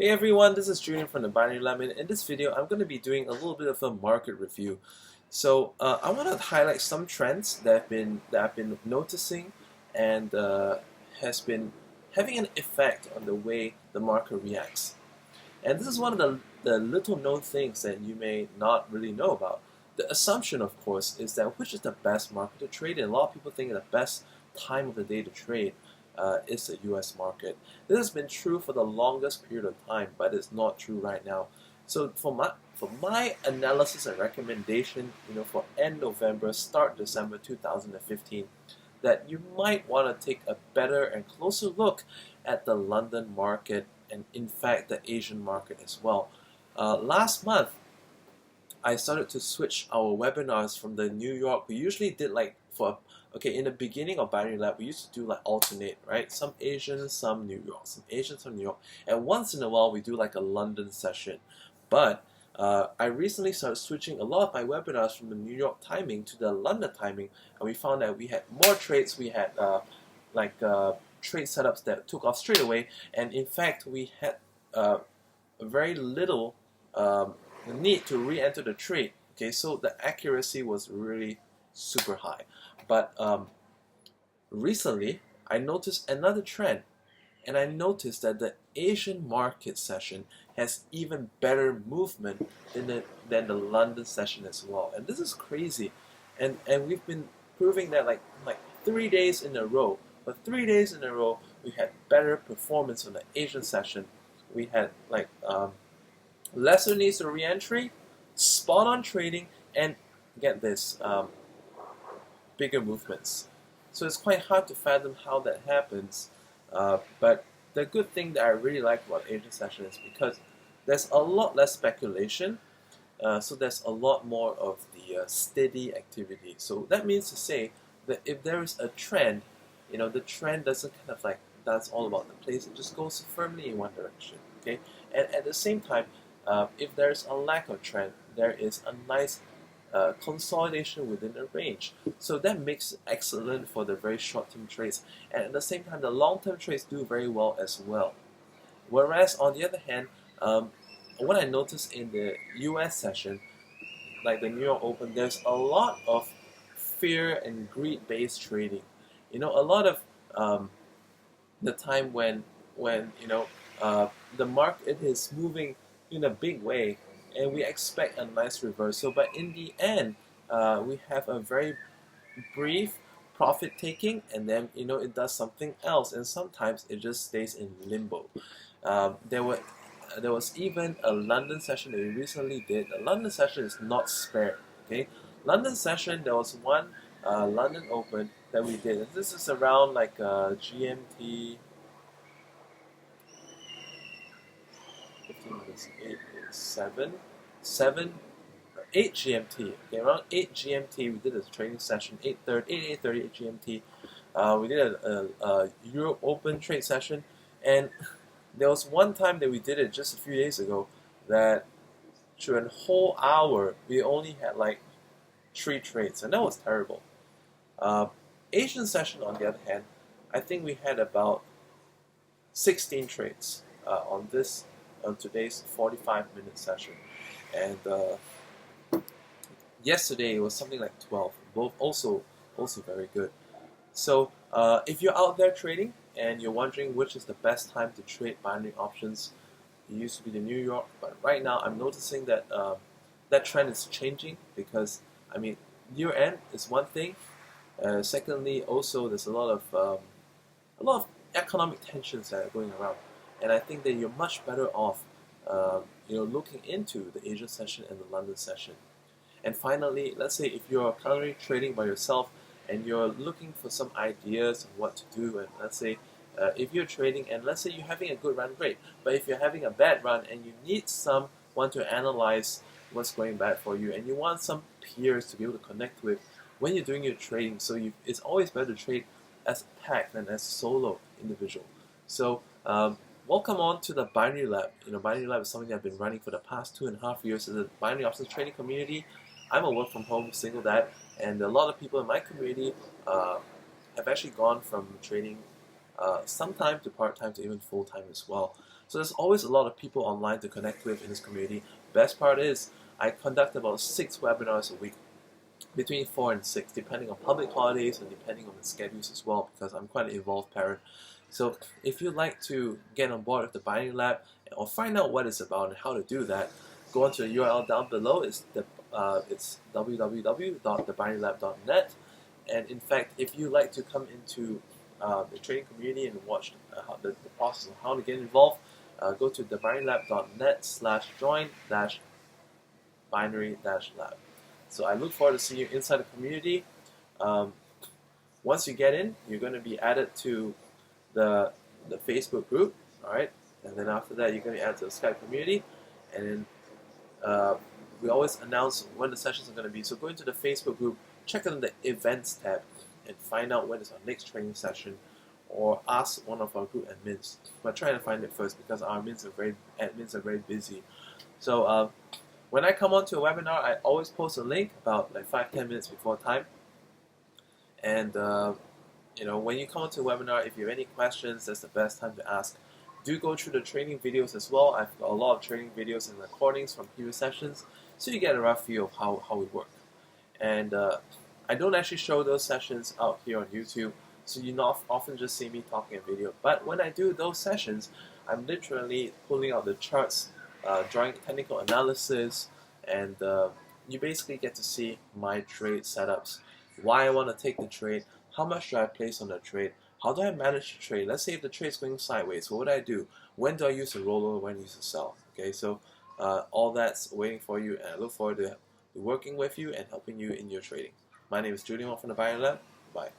Hey everyone, this is Julian from the Binary Lab, and in this video I'm going to be doing a little bit of a market review. I want to highlight some trends that I've been noticing and has been having an effect on the way the market reacts. And this is one of the little known things that you may not really know about. The assumption, of course, is that which is the best market to trade in. A lot of people think the best time of the day to trade is the US market. This has been true for the longest period of time, but it's not true right now. So for my analysis and recommendation, for end November, start December 2015, that you might want to take a better and closer look at the London market and in fact the Asian market as well. Last month, I started to switch our webinars from the New York. We usually did in the beginning of Binary Lab, we used to do like alternate, right? Some Asian, some New York, some Asian, some New York. And once in a while, we do like a London session. But I recently started switching a lot of my webinars from the New York timing to the London timing, and we found that we had more trades. We had trade setups that took off straight away, and in fact, we had very little need to re-enter the trade. Okay, so the accuracy was really super high. But recently, I noticed another trend, and I noticed that the Asian market session has even better movement than the London session as well. And this is crazy, and we've been proving that like 3 days in a row. For 3 days in a row, we had better performance on the Asian session. We had lesser needs to re-entry, spot on trading, and get this, bigger movements. So it's quite hard to fathom how that happens. But the good thing that I really like about Asian session is because there's a lot less speculation. So there's a lot more of the steady activity. So that means to say that if there is a trend, the trend doesn't kind of like that's all about the place. It just goes firmly in one direction. Okay, and at the same time, if there's a lack of trend, there is a nice consolidation within the range. So that makes it excellent for the very short-term trades. And at the same time, the long-term trades do very well as well. Whereas on the other hand, what I noticed in the US session, like the New York Open, there's a lot of fear and greed-based trading. A lot of the time when the market is moving in a big way, and we expect a nice reversal, but in the end, we have a very brief profit taking, and then it does something else, and sometimes it just stays in limbo. There was even a London session that we recently did. The London session is not spared. Okay, London session, there was one London Open that we did. This is around GMT. 15 minutes, 8 GMT. Okay, around 8 GMT, we did a training session. 8:30 GMT. We did a Europe Open trade session, and there was one time that we did it just a few days ago that through a whole hour we only had like 3 trades, and that was terrible. Asian session, on the other hand, I think we had about 16 trades on today's 45-minute session, and yesterday it was something like 12. Both also very good. So if you're out there trading and you're wondering which is the best time to trade binary options, it used to be the New York, but right now I'm noticing that that trend is changing because year end is one thing. Secondly, also there's a lot of economic tensions that are going around, and I think that you're much better off, looking into the Asian session and the London session. And finally, let's say if you're currently trading by yourself and you're looking for some ideas on what to do, and let's say if you're trading and let's say you're having a good run, great. But if you're having a bad run and you need someone to analyze what's going bad for you, and you want some peers to be able to connect with when you're doing your trading, so it's always better to trade as a pack than as a solo individual. So welcome on to the Binary Lab. Binary Lab is something I've been running for the past 2.5 years as a binary options trading community. I'm a work from home single dad, and a lot of people in my community have actually gone from trading sometime to part-time to even full-time as well. So there's always a lot of people online to connect with in this community. Best part is I conduct about 6 webinars a week, between 4 and 6, depending on public holidays and depending on the schedules as well, because I'm quite an involved parent. So if you'd like to get on board with the Binding Lab or find out what it's about and how to do that, go onto the URL down below. It's www.thebindinglab.net. And in fact, if you'd like to come into the training community and watch the process of how to get involved, go to thebindinglab.net/join-binary-lab. So I look forward to seeing you inside the community. Once you get in, you're going to be added to the Facebook group, all right? And then after that, you're going to be added to the Skype community. And then we always announce when the sessions are going to be. So go into the Facebook group, check on the events tab, and find out when is our next training session, or ask one of our group admins. But try to find it first because our admins are very busy. So when I come onto a webinar, I always post a link about like 5-10 minutes before time. And when you come onto a webinar, if you have any questions, that's the best time to ask. Do go through the training videos as well. I've got a lot of training videos and recordings from previous sessions, so you get a rough view of how we work. And I don't actually show those sessions out here on YouTube, so you not often just see me talking in video. But when I do those sessions, I'm literally pulling out the charts, drawing technical analysis, and you basically get to see my trade setups, why I want to take the trade, how much do I place on the trade, how do I manage the trade. Let's say if the trade is going sideways, what would I do? When do I use a rollover, when do I use a sell? Okay, so all that's waiting for you, and I look forward to working with you and helping you in your trading. My name is Julian from the Binding Lab. Bye.